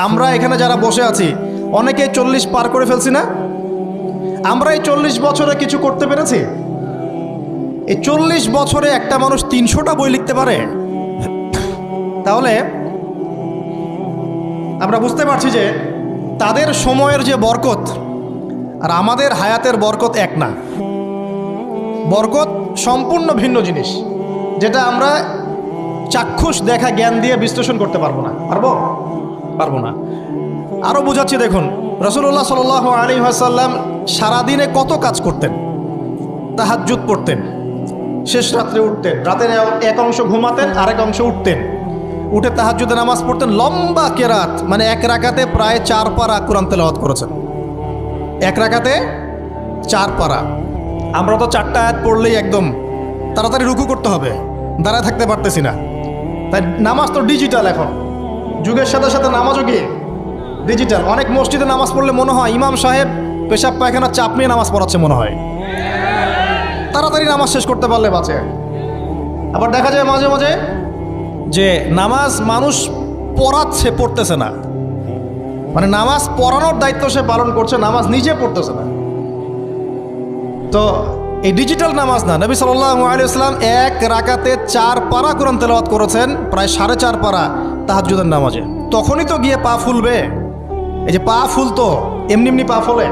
আমরা এখানে যারা বসে আছি অনেকে 40 পার করে ফেলছি না? আমরা এই 40 বছরে কিছু করতে পেরেছি? এই 40 বছরে একটা মানুষ 300টা বই লিখতে পারে? তাহলে আমরা বুঝতে পারছি যে তাদের সময়ের যে বরকত আর আমাদের হায়াতের বরকত এক না। বরকত সম্পূর্ণ ভিন্ন জিনিস, যেটা আমরা চাক্ষুষ দেখা জ্ঞান দিয়ে বিশ্লেষণ করতে পারবো না। পারবো না। আরও বোঝাচ্ছি দেখুন, রাসূলুল্লাহ সাল্লাল্লাহু আলাইহি ওয়াসাল্লাম সারাদিনে কত কাজ করতেন। তাহাজ্জুদ পড়তেন, শেষ রাত্রে উঠতেন, রাতের এক অংশ ঘুমাতেন, আরেক অংশ উঠতেন, উঠে তাহাজ্জুদে নামাজ পড়তেন, লম্বা কেরাত, মানে এক রাকাতে প্রায় 4 পারা কোরআন তেলাওয়াত করেছেন। এক রাকাতে 4 পারা। আমরা তো 4টা আয়াত পড়লেই একদম তাড়াতাড়ি রুকু করতে হবে, দাঁড়ায় থাকতে পারতেছি না। তাই নামাজ তো ডিজিটাল, এখন যুগের সাথে সাথে নামাজও কি ডিজিটাল। অনেক মসজিদে নামাজ পড়লে মনে হয় ইমাম সাহেব পেশাব পায়খানা চাপ নিয়ে নামাজ পড়াচ্ছে মনে হয়। তাড়াতাড়ি নামাজ শেষ করতে পারলে বাঁচে। আবার দেখা যায় মাঝে মাঝে যে নামাজ মানুষ পড়াচ্ছে, পড়তেছে না, মানে নামাজ পড়ানোর দায়িত্ব সে পালন করছে, নামাজ নিজে পড়তেছে না। তো এই ডিজিটাল নামাজ না, নবী সাল্লাল্লাহু আলাইহি ওয়াসাল্লাম এক রাকাতে 4 পারা কোরআন তেলাওয়াত করেছেন, প্রায় 4.5 পারা তাহাজ্জুদের নামাজে। তখনই তো গিয়ে পা ফুলবে। এই যে পা ফুলতো, এমনি এমনি পা ফোলে?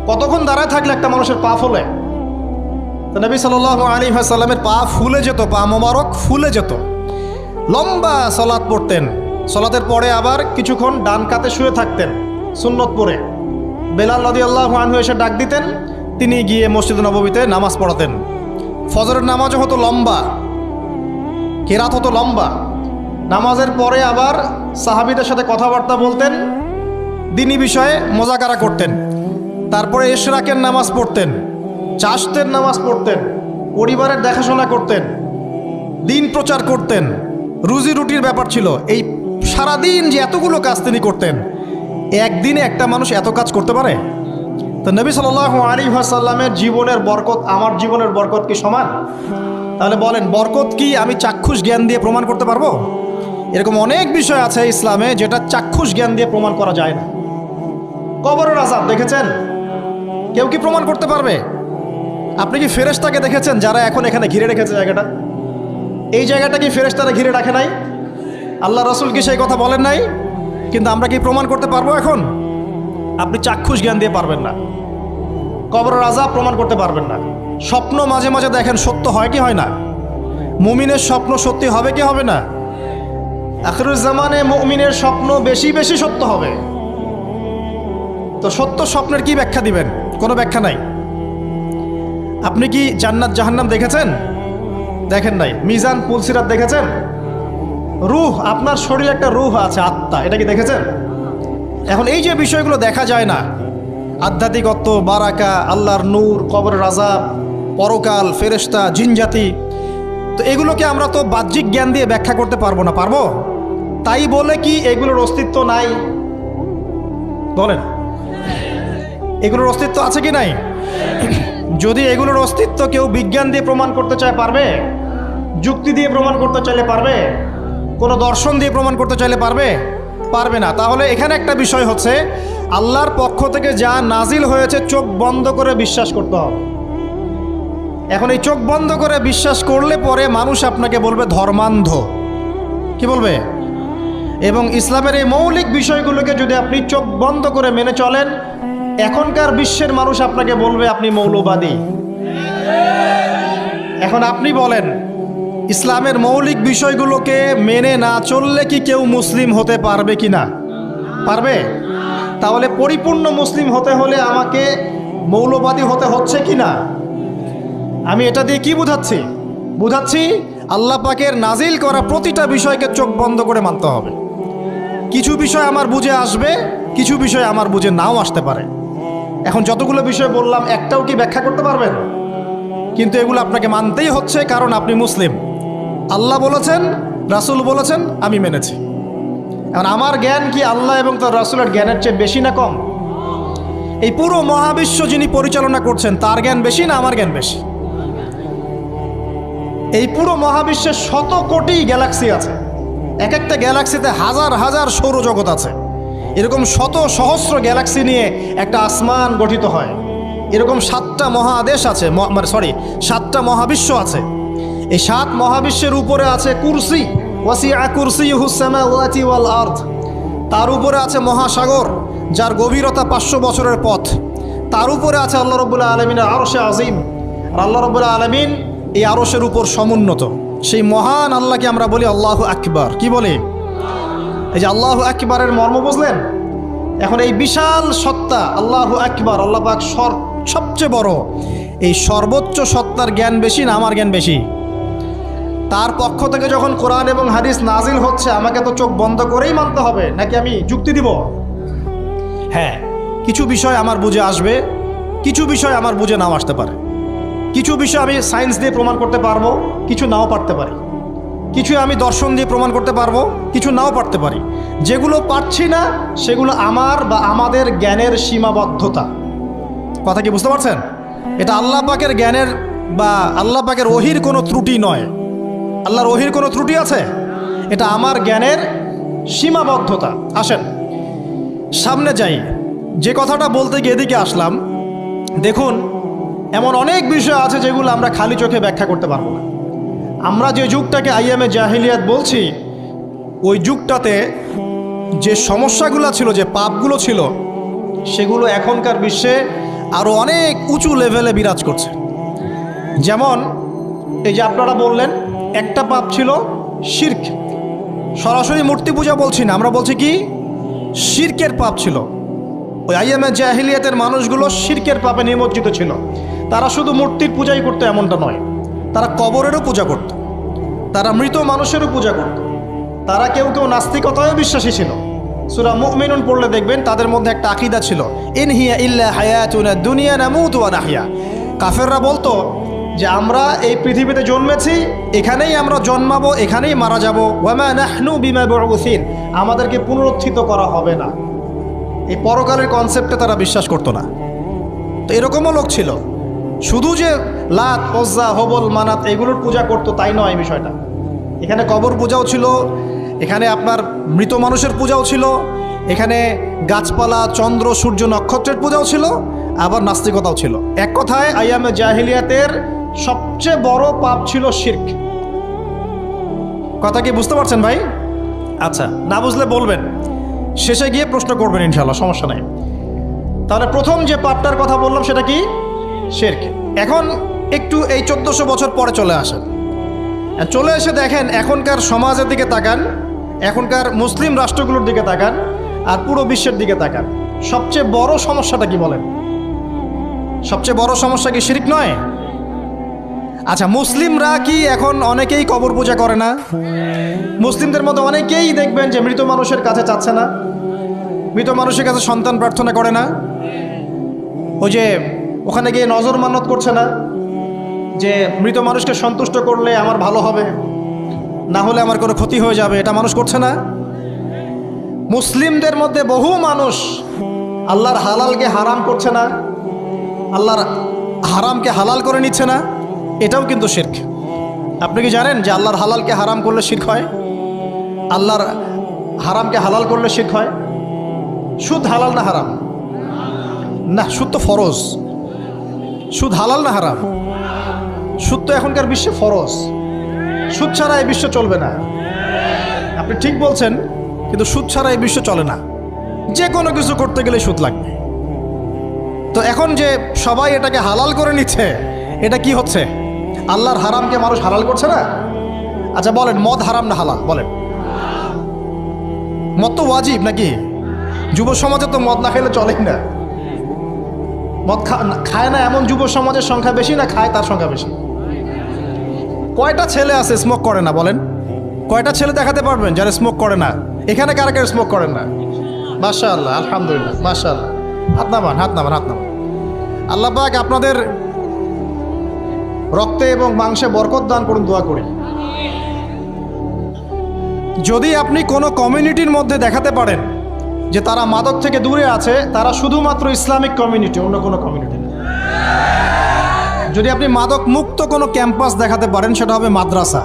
কতক্ষণ দাঁড়ায় থাকলে একটা মানুষের পা ফোলে? তো নবী সাল্লাল্লাহু আলাইহি ওয়াসাল্লামের পা ফুলে যেত, পা মোবারক ফুলে যেত। লম্বা সালাত পড়তেন, সালাতের পরে আবার কিছুক্ষণ ডান কাতে শুয়ে থাকতেন সুন্নত পড়ে। বেলাল রাদিয়াল্লাহু আনহু এসে ডাক দিতেন, তিনি গিয়ে মসজিদ নববীতে নামাজ পড়াতেন। ফজরের নামাজও হতো লম্বা, কেরাত হতো লম্বা। নামাজের পরে আবার সাহাবীদের সাথে কথাবার্তা বলতেন, দিনী বিষয়ে মোজাকারা করতেন। তারপরে ইশরাকের নামাজ পড়তেন, চাশতের নামাজ পড়তেন, পরিবারের দেখাশোনা করতেন, দিন প্রচার করতেন, রুজি রুটির ব্যাপার ছিল। এই সারাদিন যে এতগুলো কাজ তিনি করতেন, একদিনে একটা মানুষ এত কাজ করতে পারে? তো নবী সাল্লাল্লাহু আলাইহি ওয়াসাল্লামের জীবনের বরকত আমার জীবনের বরকত কি সমান? তাহলে বলেন, বরকত কি আমি চাক্ষুষ জ্ঞান দিয়ে প্রমাণ করতে পারবো? এরকম অনেক বিষয় আছে ইসলামে যেটা চাক্ষুষ জ্ঞান দিয়ে প্রমাণ করা যায় না। কবরের আযাব দেখেছেন? কেউ কি প্রমাণ করতে পারবে? আপনি কি ফেরেশতাকে দেখেছেন যারা এখন এখানে ঘিরে রেখেছে জায়গাটা? এই জায়গাটা কি ফেরেশতারা ঘিরে রাখে নাই? আল্লাহ রাসূল কি সেই কথা বলেন নাই? কিন্তু আমরা কি প্রমাণ করতে পারবো এখন? আপনি চাক্ষুষ জ্ঞান দিয়ে পারবেন না। কবরের আযাব প্রমাণ করতে পারবেন না। স্বপ্ন মাঝে মাঝে দেখেন, সত্য হয় কি হয় না? মুমিনের স্বপ্ন সত্যি হবে কি হবে না? আখিরুজ জামানে মুমিনের স্বপ্ন বেশি বেশি সত্য হবে। তো সত্য স্বপ্নের কি ব্যাখ্যা দিবেন? কোনো ব্যাখ্যা নাই। আপনি কি জান্নাত জাহান্নাম দেখেছেন? দেখেন নাই। মিজান পুলসিরাত দেখেছেন? রূহ, আপনার শরীরে একটা রূহ আছে, আত্মা, এটা কি দেখেছেন? এখন এই যে বিষয়গুলো দেখা যায় না, আধ্যাত্মিকত্ব, বারাকা, আল্লাহর নূর, কবরের আযাব, পরকাল, ফেরেশতা, জিনজাতি, তো এগুলোকে আমরা তো বাহ্যিক জ্ঞান দিয়ে ব্যাখ্যা করতে পারবো না। পারবো? তাই বলে কি এগুলোর অস্তিত্ব নাই? বলেন, এগুলোর অস্তিত্ব আছে কি নাই? যদি এগুলোর অস্তিত্ব কেউ বিজ্ঞান দিয়ে প্রমাণ করতে চায়, পারবে? যুক্তি দিয়ে প্রমাণ করতে চাইলে পারবে? কোনো দর্শন দিয়ে প্রমাণ করতে চাইলে পারবে? পারবে না। তাহলে এখানে একটা বিষয় হচ্ছে, আল্লাহর পক্ষ থেকে যা নাজিল হয়েছে চোখ বন্ধ করে বিশ্বাস করতে হবে। এখন এই চোখ বন্ধ করে বিশ্বাস করলে পরে মানুষ আপনাকে বলবে ধর্মান্ধ। কি বলবে? এবং ইসলামের এই মৌলিক বিষয়গুলোকে যদি আপনি চোখ বন্ধ করে মেনে চলেন, এখনকার বিশ্বের মানুষ আপনাকে বলবে আপনি মৌলবাদী। এখন আপনি বলেন, ইসলামের মৌলিক বিষয়গুলোকে মেনে না চললে কি কেউ মুসলিম হতে পারবে কি না? পারবে? তাহলে পরিপূর্ণ মুসলিম হতে হলে আমাকে মৌলবাদী হতে হচ্ছে কি না? আমি এটা দিয়ে কি বুঝাচ্ছি? বুঝাচ্ছি আল্লাহ পাকের নাজিল করা প্রতিটা বিষয়কে চোখ বন্ধ করে মানতে হবে। কিছু বিষয় আমার বুঝে আসবে, কিছু বিষয় আমার বুঝে নাও আসতে পারে। এখন যতগুলো বিষয় বললাম, একটাও কি ব্যাখ্যা করতে পারবেন? কিন্তু এগুলো আপনাকে মানতেই হচ্ছে, কারণ আপনি মুসলিম। আল্লাহ বলেছেন, রাসূল বলেছেন, আমি মেনেছি। এখন আমার জ্ঞান কি আল্লাহ এবং তার রাসূলের জ্ঞানের চেয়ে বেশি না কম? এই পুরো মহাবিশ্ব যিনি পরিচালনা করছেন, তার জ্ঞান বেশি না আমার জ্ঞান বেশি? এই পুরো মহাবিশ্বের শত কোটি গ্যালাক্সি আছে, এক একটা গ্যালাক্সিতে হাজার হাজার সৌরজগৎ আছে। এরকম শত সহস্র গ্যালাক্সি নিয়ে একটা আসমান গঠিত হয়। এরকম 7টা মহাদেশ আছে, সাতটা মহাবিশ্ব আছে। এই 7 মহাবিশ্বের উপরে আছে কুরসি, ওয়াসিআ কুরসিয়ুহুস সামাওয়াতি ওয়াল আরদ। তার উপরে আছে মহাসাগর, যার গভীরতা 500 বছরের পথ। তার উপরে আছে আল্লাহ রাব্বুল আলামিনের আরশে আজিম। আর আল্লাহ রাব্বুল আলামিন এই আরশের উপর সমুন্নত। সেই মহান আল্লাহকে আমরা বলি আল্লাহু আকবার। কি বলি? এই যে আল্লাহু আকবারের মর্ম বুঝলেন? এখন এই বিশাল সত্তা আল্লাহু আকবার, আল্লাহ পাক সবচেয়ে বড়, এই সর্বোচ্চ সত্তার জ্ঞান বেশি না আমার জ্ঞান বেশি? তার পক্ষ থেকে যখন কোরআন এবং হাদিস নাজিল হচ্ছে, আমাকে তো চোখ বন্ধ করেই মানতে হবে, নাকি আমি যুক্তি দিব? হ্যাঁ, কিছু বিষয় আমার বুঝে আসবে, কিছু বিষয় আমার বুঝে নাও আসতে পারে। কিছু বিষয় আমি সায়েন্স দিয়ে প্রমাণ করতে পারবো, কিছু নাও পারতে পারি। কিছু আমি দর্শন দিয়ে প্রমাণ করতে পারবো, কিছু নাও পারতে পারি। যেগুলো পারছি না সেগুলো আমার বা আমাদের জ্ঞানের সীমাবদ্ধতা। কথা কি বুঝতে পারছেন? এটা আল্লাহ পাকের জ্ঞানের বা আল্লাহ পাকের ওহির কোনো ত্রুটি নয়। আল্লাহর ওহির কোনো ত্রুটি আছে? এটা আমার জ্ঞানের সীমাবদ্ধতা। আসেন সামনে যাই। যে কথাটা বলতে গিয়ে এদিকে আসলাম, দেখুন এমন অনেক বিষয় আছে যেগুলো আমরা খালি চোখে ব্যাখ্যা করতে পারবো না। আমরা যে যুগটাকে আইয়ামে জাহিলিয়াত বলছি, ওই যুগটাতে যে সমস্যাগুলো ছিল, যে পাপগুলো ছিল, সেগুলো এখনকার বিশ্বে আরও অনেক উঁচু লেভেলে বিরাজ করছে। যেমন এই যে আপনারা বললেন, একটা পাপ ছিল শিরক। সরাসরি মূর্তি পূজা বলছি না, আমরা বলছি কি শিরকের পাপ ছিল। ওই আইয়ামে জাহিলিয়াতের মানুষগুলো শিরকের পাপে নিমজ্জিত ছিল। তারা শুধু মূর্তির পূজাই করতো এমনটা নয়, তারা কবরেরও পূজা করত, তারা মৃত মানুষেরও পূজা করত, তারা কেউ কেউ নাস্তিকতায়ও বিশ্বাসী ছিল। সূরা মুমিনুন পড়লে দেখবেন তাদের মধ্যে একটা আকীদা ছিল, ইন হিয়া ইল্লা হায়াতুনা দুনিয়া নামুতু ওয়া নাহইয়া। কাফেররা বলতো যে আমরা এই পৃথিবীতে জন্মেছি, এখানেই আমরা জন্মাবো, এখানেই মারা যাব। ওয়া মা নাহনু বিমা বুউসিন, আমাদেরকে পুনরুত্থিত করা হবে না। এই পরকালের কনসেপ্টে তারা বিশ্বাস করতো না। তো এরকমও লোক ছিল। শুধু যে লাত, ওজ্জা, হবল, মানাত এগুলোর পূজা করতো তাই নয় বিষয়টা। এখানে কবর পূজাও ছিল, এখানে আপনার মৃত মানুষের পূজাও ছিল, এখানে গাছপালা, চন্দ্র, সূর্য, নক্ষত্রের পূজাও ছিল, আবার নাস্তিকতাও ছিল। এক কথায় আইয়ামে জাহিলিয়াতের সবচেয়ে বড় পাপ ছিল শিরক। কথা কি বুঝতে পারছেন ভাই? আচ্ছা, না বুঝলে বলবেন, শেষে গিয়ে প্রশ্ন করবেন ইনশাআল্লাহ, সমস্যা নাই। তাহলে প্রথম যে পাপটার কথা বললাম সেটা কি? শিরক। এখন একটু এই 1400 বছর পরে চলে আসেন, চলে এসে দেখেন এখনকার সমাজের দিকে তাকান, এখনকার মুসলিম রাষ্ট্রগুলোর দিকে তাকান, আর পুরো বিশ্বের দিকে তাকান। সবচেয়ে বড় সমস্যাটা কি বলেন? সবচেয়ে বড় সমস্যা কি শিরক নয়? আচ্ছা, মুসলিমরা কি এখন অনেকেই কবর পূজা করে না? মুসলিমদের মধ্যে অনেকেই দেখবেন যে মৃত মানুষের কাছে চাচ্ছে না, মৃত মানুষের কাছে সন্তান প্রার্থনা করে না, ওই যে ওখানে গিয়ে নজর মান্নত করছে না যে মৃত মানুষকে সন্তুষ্ট করলে আমার ভালো হবে, না হলে আমার কোনো ক্ষতি হয়ে যাবে, এটা মানুষ করছে না। মুসলিমদের মধ্যে বহু মানুষ আল্লাহর হালালকে হারাম করছে না, আল্লাহর হারামকে হালাল করে নিচ্ছে না, এটাও কিন্তু শিরক। আপনি কি জানেন যে আল্লাহর হালালকে হারাম করলে শিরক হয়? আল্লাহর হারামকে হালাল করলে শিরক হয়। সুদ হালাল না হারাম? না, সুদ তো ফরজ। সুদ হালাল না হারাম? সুদ তো এখনকার বিশ্বে ফরজ। সুদ ছাড়া এই বিশ্ব চলবে না। আপনি ঠিক বলছেন, কিন্তু সুদ ছাড়া এই বিশ্ব চলে না। যে কোনো কিছু করতে গেলে সুদ লাগবে। তো এখন যে সবাই এটাকে হালাল করে নিচ্ছে, এটা কি হচ্ছে? আল্লাহর হারামকে মানুষ হালাল করছে না। আচ্ছা বলেন, মদ হারাম না হালাল? বলেন। মদ তো ওয়াজিব নাকি? যুব সমাজে তো মদ না খেলে চলেই না। মদ খায় না এমন যুব সমাজের সংখ্যা বেশি না খায় তার সংখ্যা বেশি? কয়টা ছেলে আছে স্মোক করে না? বলেন, কয়টা ছেলে দেখাতে পারবেন যারা স্মোক করে না? এখানে কারা কারা স্মোক করেন না? মাশাআল্লাহ, আলহামদুলিল্লাহ, মাশাআল্লাহ। হাত নামান, হাত নামান, হাত নামান। আল্লাহ পাক আপনাদের রক্তে এবং মাংসে বরকত দান করুন, দোয়া করি। যদি আপনি কোনো কমিউনিটির মধ্যে দেখাতে পারেন যে তারা মাদক থেকে দূরে আছে, তারা শুধুমাত্র ইসলামিক কমিউনিটি, অন্য কোনো কমিউনিটি না। যদি আপনি মাদক মুক্ত কোনো ক্যাম্পাস দেখাতে পারেন, সেটা হবে মাদ্রাসা।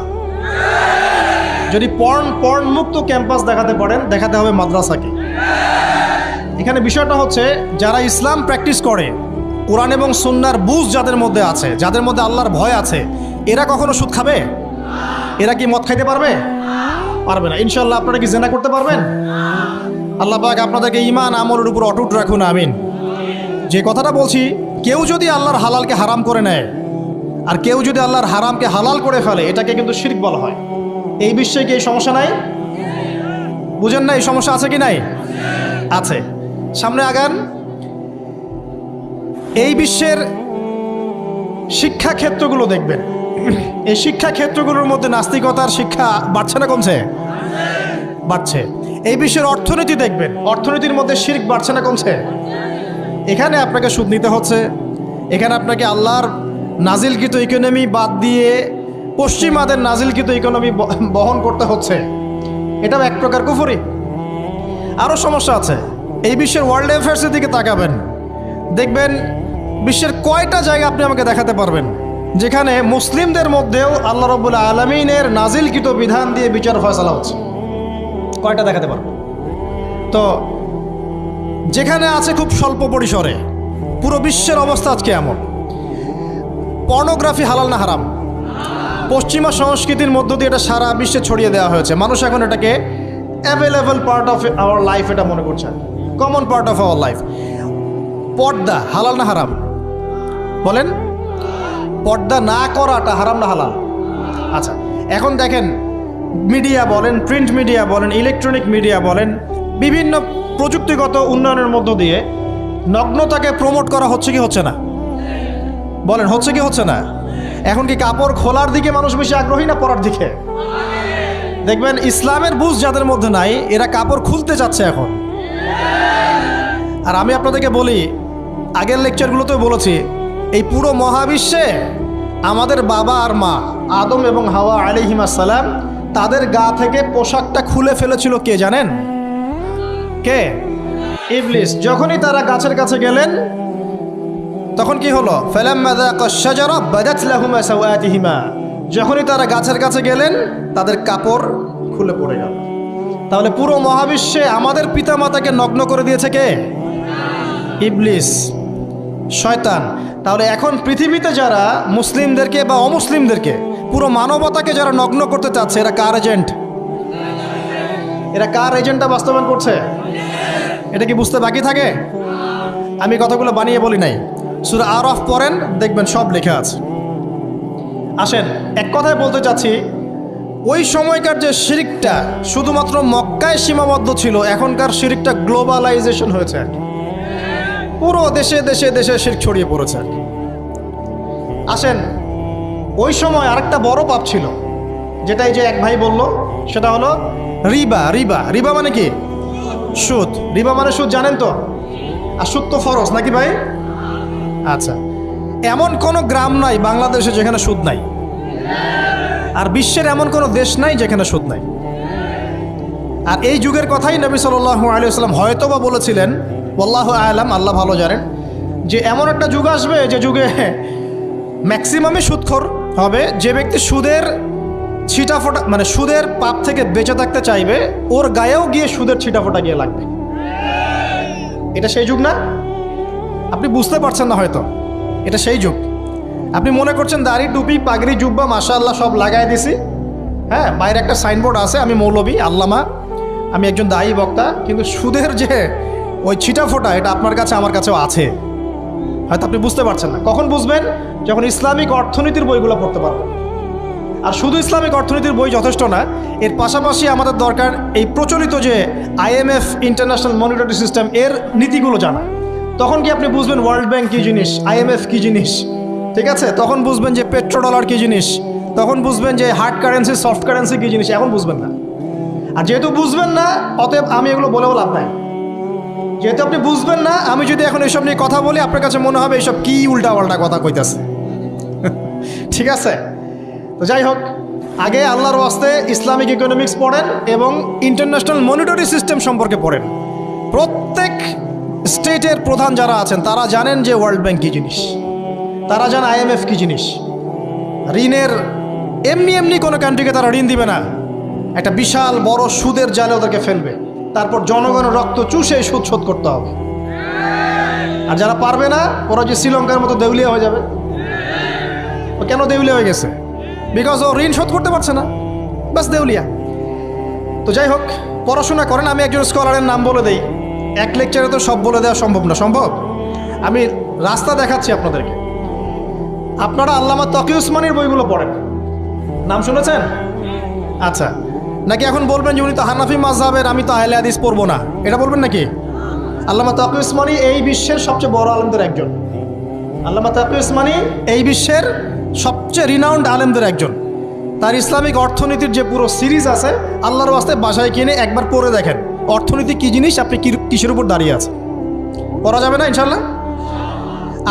যদি পর্ন মুক্ত ক্যাম্পাস দেখাতে পারেন, দেখাতে হবে মাদ্রাসাকে। এখানে বিষয়টা হচ্ছে যারা ইসলাম প্র্যাকটিস করে, কোরআন এবং সুন্নাহর বুঝ যাদের মধ্যে আছে, যাদের মধ্যে আল্লাহর ভয় আছে, এরা কখনো সুদ খাবে? এরা কি মদ খাইতে পারবে? পারবে না। ইনশাআল্লাহ আপনারা কি জিনা করতে পারবেন? আল্লাহ পাক আপনাদেরকে ঈমান আমলের উপর অটুট রাখুন, আমিন। যে কথাটা বলছি, কেউ যদি আল্লাহর হালালকে হারাম করে নেয় আর কেউ যদি আল্লাহর হারামকে হালাল করে ফেলে, এটাকে কিন্তু শিরক বলা হয়। এই বিষয়ে কি এই সমস্যা নাই? বুঝেন না? এই সমস্যা আছে কি নাই? আছে। সামনে আগান। এই বিশ্বের শিক্ষা ক্ষেত্রগুলো দেখবেন, এই শিক্ষা ক্ষেত্রগুলোর মধ্যে নাস্তিকতার শিক্ষা বাড়ছে না কমছে? বাড়ছে। এই বিশ্বের অর্থনীতি দেখবেন, অর্থনীতির মধ্যে শিরক বাড়ছে না কমছে? এখানে আপনাকে সুদ নিতে হচ্ছে, এখানে আপনাকে আল্লাহর নাজিলকৃত ইকোনমি বাদ দিয়ে পশ্চিমাদের নাজিলকৃত ইকোনমি বহন করতে হচ্ছে। এটাও এক প্রকার কুফরি। আরও সমস্যা আছে। এই বিশ্বের ওয়ার্ল্ড অ্যাফেয়ার্সের দিকে তাকাবেন, দেখবেন বিশ্বের কয়টা জায়গা আপনি আমাকে দেখাতে পারবেন যেখানে মুসলিমদের মধ্যেও আল্লাহ রাব্বুল আলামিনের নাজিলকৃত বিধান দিয়ে বিচার ফয়সালা হচ্ছে? কয়টা দেখাতে পারবেন? তো যেখানে আছে খুব স্বল্প পরিসরে। পুরো বিশ্বের অবস্থা আজকে এমন। পর্নোগ্রাফি হালাল না হারাম? পশ্চিমা সংস্কৃতির মধ্য দিয়ে এটা সারা বিশ্বে ছড়িয়ে দেওয়া হয়েছে। মানুষ এখন এটাকে available part of our life এটা মনে করছেন, common part of our life. পর্দা হালাল না হারাম? বলেন, পর্দা না করাটা হারাম না হালাল? আচ্ছা, এখন দেখেন, মিডিয়া বলেন, প্রিন্ট মিডিয়া বলেন, ইলেকট্রনিক মিডিয়া বলেন, বিভিন্ন প্রযুক্তিগত উন্নয়নের মধ্য দিয়ে নগ্নতাকে প্রমোট করা হচ্ছে কি হচ্ছে না? বলেন, হচ্ছে কি হচ্ছে না? এখন কি কাপড় খোলার দিকে মানুষ বেশি আগ্রহী না পরার দিকে? দেখবেন ইসলামের বুঝ যাদের মধ্যে নাই, এরা কাপড় খুলতে যাচ্ছে এখন। আর আমি আপনাদেরকে বলি, আগের লেকচারগুলোতেও বলেছি, এই পুরো মহাবিশ্বে আমাদের বাবা আর মা আদম এবং হাওয়া আলাইহিস সালাম, তাদের গা থেকে পোশাকটা খুলে ফেলেছিল কে জানেন? কে? ইবলিস। যখনই তারা গাছের কাছে গেলেন, তখন কি হলো? ফালাম্মা যাকাশ শাজারা বাদাত লাহুমা সাওয়াতিহিমা। যখনই তারা গাছের কাছে গেলেন, তাদের কাপড় খুলে পড়ে গেল। তাহলে পুরো মহাবিশ্বে আমাদের পিতামাতাকে নগ্ন করে দিয়েছে কে? ইবলিস, শয়তান। তাহলে এখন পৃথিবীতে যারা মুসলিমদেরকে বা অমুসলিমদেরকে, পুরো মানবতাকে যারা নগ্ন করতে চাচ্ছে, এরা কার এজেন্ট? এরা কার এজেন্টটা বাস্তবায়ন করছে? এটা কি বুঝতে বাকি থাকে? আমি কথাগুলো বানিয়ে বলি নাই। সূরা আরাফ পড়েন, দেখবেন সব লেখা আছে। আসেন, এক কথায় বলতে চাচ্ছি, ওই সময়কার যে শিরকটা শুধুমাত্র মক্কায় সীমাবদ্ধ ছিল, এখনকার শিরকটা গ্লোবালাইজেশন হয়েছে আর কি। পুরো দেশে দেশে দেশে শিরক ছড়িয়ে পড়েছে আর কি। আসেন, ওই সময় আরেকটা বড় পাপ ছিল, যেটাই যে এক ভাই বলল, সেটা হলো রিবা। রিবা, রিবা মানে কি? সুদ। রিবা মানে সুদ, জানেন তো? আর সুদ তো ফরজ নাকি ভাই? আচ্ছা, এমন কোনো গ্রাম নাই বাংলাদেশে যেখানে সুদ নাই, আর বিশ্বের এমন কোনো দেশ নাই যেখানে সুদ নাই। আর এই যুগের কথাই নবী সাল্লাল্লাহু আলাইহি ওয়াসাল্লাম হয়তো বা বলেছিলেন, আল্লাহু আ'লাম, আল্লাহ ভালো জানেন, যে এমন একটা যুগ আসবে যে যুগে ম্যাক্সিমামই সুদখোর হবে। যে ব্যক্তি সুদের ছিটাফোটা, মানে সুদের পাপ থেকে বেঁচে থাকতে চাইবে, ওর গায়েও গিয়ে সুদের ছিটাফোটা গিয়ে লাগবে। এটা সেই যুগ না? আপনি বুঝতে পারছেন না হয়তো, এটা সেই যুগ। আপনি মনে করছেন দাড়ি, টুপি, পাগড়ি, জুব্বা মাশাআল্লাহ সব লাগাই দিছি, হ্যাঁ, বাইরে একটা সাইনবোর্ড আছে, আমি মৌলবী, আল্লামা, আমি একজন দায়ী বক্তা, কিন্তু সুদের যে ওই ছিটাফোটা, এটা আপনার কাছে আমার কাছেও আছে। হয়তো আপনি বুঝতে পারছেন না। কখন বুঝবেন? যখন ইসলামিক অর্থনীতির বইগুলো পড়তে পারবেন। আর শুধু ইসলামিক অর্থনীতির বই যথেষ্ট না, এর পাশাপাশি আমাদের দরকার এই প্রচলিত যে IMF, ইন্টারন্যাশনাল মনিটারি সিস্টেম, এর নীতিগুলো জানা। তখন কি আপনি বুঝবেন ওয়ার্ল্ড ব্যাংক কী জিনিস, IMF কী জিনিস, ঠিক আছে? তখন বুঝবেন যে পেট্রো ডলার কী জিনিস, তখন বুঝবেন যে হার্ড কারেন্সি, সফট কারেন্সি কী জিনিস। এখন বুঝবেন না। আর যেহেতু বুঝবেন না, অতএব আমি এগুলো বলেও লাভ নাই। যেহেতু আপনি বুঝবেন না, আমি যদি এখন এইসব নিয়ে কথা বলি, আপনার কাছে মনে হবে এইসব কী উল্টাপাল্টা কথা কইতাছে। ঠিক আছে? তো যাই হোক, আগে আল্লাহর ওয়াস্তে ইসলামিক ইকোনমিক্স পড়েন এবং ইন্টারন্যাশনাল মনিটারি সিস্টেম সম্পর্কে পড়েন। প্রত্যেক স্টেটের প্রধান যারা আছেন তারা জানেন যে ওয়ার্ল্ড ব্যাংক কী জিনিস, তারা জানে IMF কী জিনিস। ঋণের এমনি এমনি কোনো কান্ট্রিকে তারা ঋণ দিবে না, একটা বিশাল বড় সুদের জালে ওদেরকে ফেলবে, তারপর জনগণের রক্ত চুষে সুদ শোধ করতে হবে। আর যারা পারবে না ওরা যে শ্রীলঙ্কার মতো দেউলিয়া হয়ে যাবে। ও কেন দেউলিয়া হয়ে গেছে? বিকজ ও ঋণ শোধ করতে পারছে না, বাস দেউলিয়া। তো যাই হোক, পড়াশোনা করেন। আমি একজন স্কলারের নাম বলে দেই, এক লেকচারে তো সব বলে দেওয়া সম্ভব না। সম্ভব? আমি রাস্তা দেখাচ্ছি আপনাদেরকে। আপনারা আল্লামা তকি উসমানীর বইগুলো পড়েন, নাম শুনেছেন? আচ্ছা, নাকি এখন বলবেন যে উনি তো হানাফি মাযহাবের, আমি তো আহলে হাদিস পড়বো না, এটা বলবেন নাকি? আল্লামা তকি উসমানী এই বিশ্বের সবচেয়ে বড় আলেমদের একজন। আল্লামা তকি উসমানী এই বিশ্বের সবচেয়ে রিনাউন্ড আলেমদের একজন। তার ইসলামিক অর্থনীতির যে পুরো সিরিজ আছে, আল্লাহর ওয়াস্তে বাসায় কিনে একবার পড়ে দেখেন অর্থনীতি কী জিনিস, আপনি কিসের উপর দাঁড়িয়ে আছে। পড়া যাবে না ইনশাল্লাহ?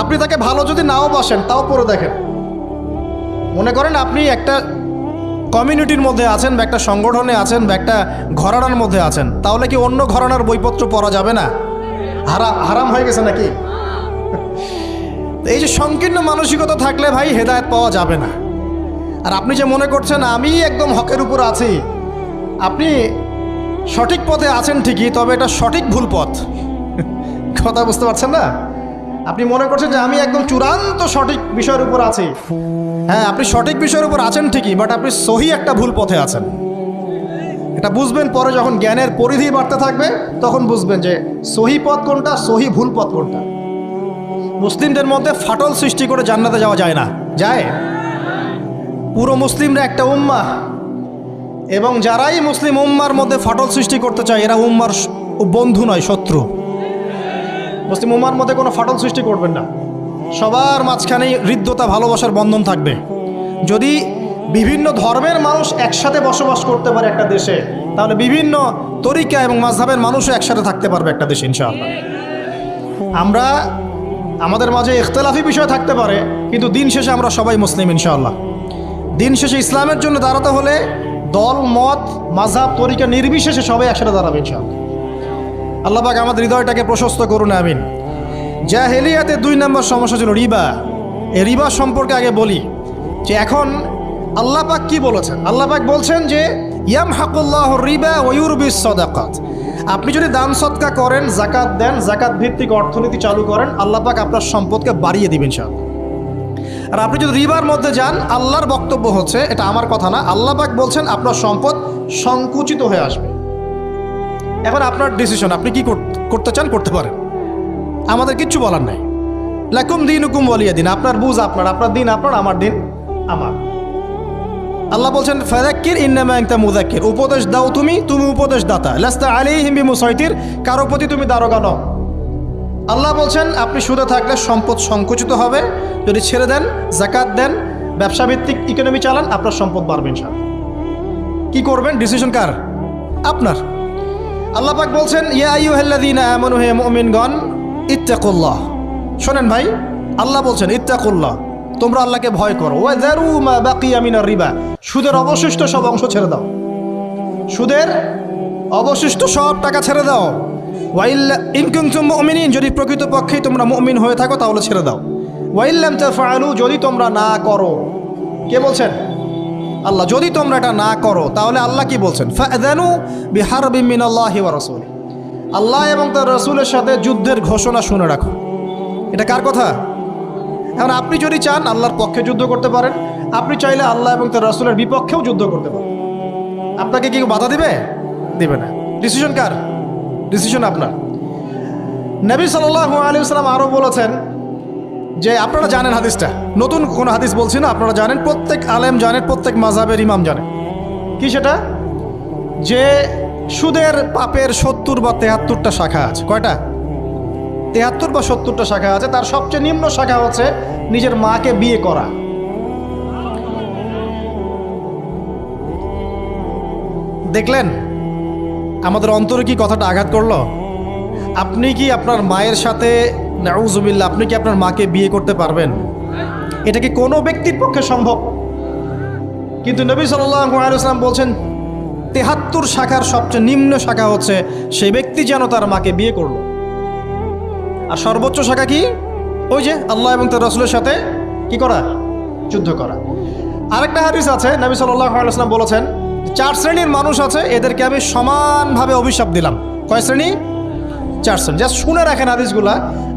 আপনি তাকে ভালো যদি নাও বাসেন তাও পড়ে দেখেন। মনে করেন আপনি একটা কমিউনিটির মধ্যে আছেন, বা একটা সংগঠনে আছেন, বা একটা ঘরানার মধ্যে আছেন, তাহলে কি অন্য ঘরানার বইপত্র পড়া যাবে না? হারাম হয়ে গেছে নাকি? এই যে সংকীর্ণ মানসিকতা থাকলে ভাই হেদায়েত পাওয়া যাবে না। আর আপনি যে মনে করছেন আমি একদম হকের উপর আছি, আপনি সঠিক পথে আছেন ঠিকই, তবে এটা সঠিক ভুল পথ। কথা বুঝতে পারছেন না? আপনি মনে করছেন যে আমি একদম চূড়ান্ত সঠিক বিষয়ের উপর আছি। হ্যাঁ, আপনি সঠিক বিষয়ের উপর আছেন ঠিকই, বাট আপনি সহি একটা ভুল পথে আছেন। এটা বুঝবেন পরে, যখন জ্ঞানের পরিধি বাড়তে থাকবে তখন বুঝবেন যে সহি পথ কোনটা, সহি ভুল পথ কোনটা। মুসলিমদের মধ্যে ফাটল সৃষ্টি করে জান্নাতে যাওয়া যায় না। যায়? পুরো মুসলিমরা একটা উম্মাহ, এবং যারাই মুসলিম উম্মার মধ্যে ফাটল সৃষ্টি করতে চায় এরা উম্মার বন্ধু নয়, শত্রু। মুসলিম উম্মার মধ্যে কোনো ফাটল সৃষ্টি করবেন না। সবার মাঝখানেই হৃদ্যতা, ভালোবাসার বন্ধন থাকবে। যদি বিভিন্ন ধর্মের মানুষ একসাথে বসবাস করতে পারে একটা দেশে, তাহলে বিভিন্ন তরিকা এবং মাযহাবের মানুষও একসাথে থাকতে পারবে একটা দেশে ইনশাআল্লাহ। আমরা আমাদের মাঝে ইখতিলাফি বিষয় থাকতে পারে, কিন্তু দিন শেষে আমরা সবাই মুসলিম ইনশাআল্লাহ। দিন শেষে ইসলামের জন্য দাঁড়াতে হলে দল, মত, মাযহাব, তরিকা নির্বিশেষে সবাই একসাথে দাঁড়াবে ইনশাআল্লাহ। আল্লাহ পাক আমাদের হৃদয়টাকে প্রশস্ত করুন, আমিন। জাহেলিয়াতে 2 নম্বর সমস্যা ছিল রিবা। এই রিবা সম্পর্কে আগে বলি যে এখন আল্লাহ পাক কি বলেছেন। আল্লাহ পাক বলছেন যে ইয়ামহাকুল্লাহু রিবা ওয়া ইউরবিস সাদাকাত। আপনি যদি দান সদকা করেন, যাকাত দেন, যাকাত ভিত্তিক অর্থনীতি চালু করেন, আল্লাহ পাক আপনার সম্পদকে বাড়িয়ে দিবেন ইনশাআল্লাহ। আর আপনি যদি রিবার মধ্যে যান, আল্লাহর বক্তব্য হচ্ছে, এটা আমার কথা না, আল্লাহ পাক বলছেন আপনার সম্পদ সংকুচিত হয়ে আসবে। এখন আপনার ডিসিশন, আপনি কি করতে চান করতে পারেন, আমাদের কিচ্ছু বলার নাই। লাকুম দীনুকুম ওয়ালিয়া দিন, আপনার বুঝ আপনার, আপনার দিন আপনার, আমার দিন আমার। আল্লাহ বলছেন ফাযাক্কির ইন্নামা আনতা মুযাক্কির, উপদেশ দাও তুমি, তুমি উপদেশ দাতা। লাস্তা আলাইহিম বিমুসাইতির, কারো প্রতি তুমি দারোগা নও। আল্লাহ বলছেন আপনি সুদে থাকলে সম্পদ সংকুচিত হবে, যদি ছেড়ে দেন, যাকাত দেন, ব্যবসা ভিত্তিক ইকোনমি চালান, আপনার সম্পদ বাড়বে ইনশাআল্লাহ। কি করবেন, ডিসিশন কার? আপনার। আল্লাহ পাক বলছেন ইয়া আইয়ুহাল্লাযীনা আমানু, হে মুমিনগণ, ইত্তাকুল্লাহ। শোনেন ভাই, আল্লাহ বলছেন ইত্তাকুল্লাহ, তোমরা আল্লাহকে ভয় করো। ওয়া যারু মা বাকিয়া মিনার রিবা, সুদের অবশিষ্ট সব অংশ ছেড়ে দাও। সুদের অবশিষ্ট সব টাকা ছেড়ে দাও। ওয়া ইল্লা ইন কুনতুম মুমিনিন, যদি প্রকৃতপক্ষেই তোমরা মুমিন হয়ে থাকো তাহলে ছেড়ে দাও। ওয়া ইল্লাম তাফআলু, যদি তোমরা না করো। কে বলছেন? আল্লাহ। যদি তোমরা এটা না করো তাহলে আল্লাহ কি বলছেন? ফাআযানু বিহারবিন মিনাল্লাহি ওয়া রাসূলি, আল্লাহ এবং তার রাসূলের সাথে যুদ্ধের ঘোষণা শুনে রাখো। এটা কার কথা? এখন আপনি যদি চান আল্লাহর পক্ষে যুদ্ধ করতে পারেন, আপনি চাইলে আল্লাহ এবং তার রাসূলের বিপক্ষেও যুদ্ধ করতে পারেন। আপনাকে কি বাধা দিবে? দিবে না। ডিসিশন কার? ডিসিশন আপনার। নবী সাল্লাল্লাহু আলাইহি ওয়াসাল্লাম আরও বলেছেন যে, আপনারা জানেন হাদিসটা, নতুন কোনো হাদিস বলছি না, আপনারা জানেন, প্রত্যেক আলেম জানেন, প্রত্যেক মাযহাবের ইমাম জানেন। কি সেটা? যে সুদের পাপের 70 বা 73টা শাখা আছে। কয়টা? 73 বা 70টা শাখা আছে। তার সবচেয়ে নিম্ন শাখা হচ্ছে নিজের মাকে বিয়ে করা। দেখলেন আমাদের অন্তরে কি কথাটা আঘাত করলো? আপনি কি আপনার মায়ের সাথে, নাউযুবিল্লাহ, আপনি কি আপনার মাকে বিয়ে করতে পারবেন? এটা কি কোনো ব্যক্তির পক্ষে সম্ভব? কিন্তু নবী সাল্লাল্লাহু আলাইহি ওয়াসাল্লাম বলছেন 73 শাখার সবচেয়ে নিম্ন শাখা হচ্ছে সেই ব্যক্তি যেন তার মাকে বিয়ে করলো। আর সর্বোচ্চ শাখা কি? ওই যে আল্লাহ এবং তার রাসূলের সাথে কি করা? যুদ্ধ করা। আরেকটা হাদিস আছে, নবী সাল্লাল্লাহু আলাইহি ওয়াসাল্লাম বলেছেন চার শ্রেণীর মানুষ আছে, এদেরকে আমি সমানভাবে অভিশাপ দিলাম। কয় শ্রেণী? চার শ্রেণী। জাস্ট শুনে রাখেন হাদিসগুলা।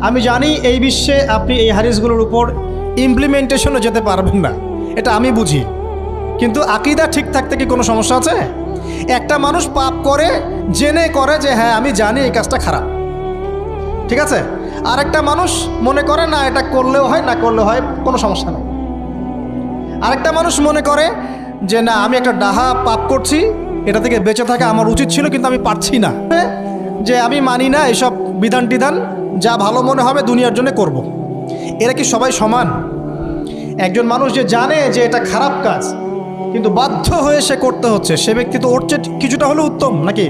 আমি জানি এই বিশ্বে আপনি এই হাদিসগুলোর উপর ইমপ্লিমেন্টেশনে যেতে পারবেন না, এটা আমি বুঝি, কিন্তু আকীদা ঠিক থাকতে কি কোনো সমস্যা আছে? একটা মানুষ পাপ করে, জেনে করে যে হ্যাঁ আমি জানি এই কাজটা খারাপ, ঠিক আছে। আরেকটা মানুষ মনে করে না এটা করলেও হয়, না করলেও হয়, কোনো সমস্যা নেই। আরেকটা মানুষ মনে করে যে না আমি একটা ডাহা পাপ করছি, এটা থেকে বেঁচে থাকা আমার উচিত ছিল কিন্তু আমি পারছি না, যে আমি মানি না এসব বিধান টিধান, যা ভালো মনে হবে দুনিয়ার জন্য করব। এরা কি সবাই সমান? একজন মানুষ যে জানে যে এটা খারাপ কাজ কিন্তু বাধ্য হয়ে সে করতে হচ্ছে, সে ব্যক্তি তো ওর চেয়ে কিছুটা হলেও উত্তম নাকি?